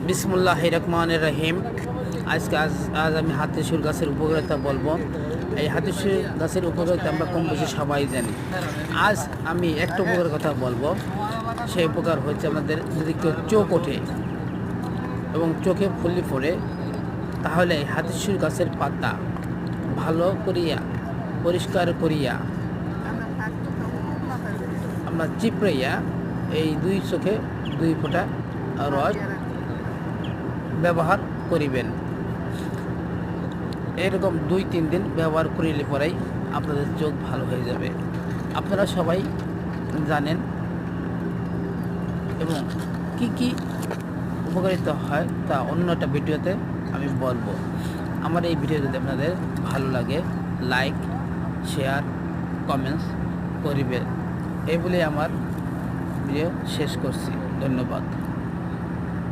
বিসমুল্লাহির রহমানির রহিম। আজ আমি হাতিসুর গাছের উপকারিতা বলবো। এই হাতিসুর গাছের উপকারিতা আমরা কম বেশি সবাই জানি। আজ আমি একটা উপকারের কথা বলবো। সেই উপকার হচ্ছে আমাদের যদি কেউ চোখ ওঠে এবং চোখে ফুলি পড়ে, তাহলে হাতিসুর গাছের পাতা ভালো করিয়া পরিষ্কার করিয়া আমরা চিপড়াইয়া এই দুই চোখে 2 ফোঁটা রস ব্যবহার করিবেন। এরকম 2-3 দিন ব্যবহার করিলে পরেই আপনাদের চোখ ভালো হয়ে যাবে। আপনারা সবাই জানেন এবং কি উপকারিতা হয় তা অন্য একটা ভিডিওতে আমি বলবো। আমার এই ভিডিও যদি আপনাদের ভালো লাগে, লাইক, শেয়ার, কমেন্টস করিবেন। এই বলে আমার ভিডিও শেষ করছি। ধন্যবাদ।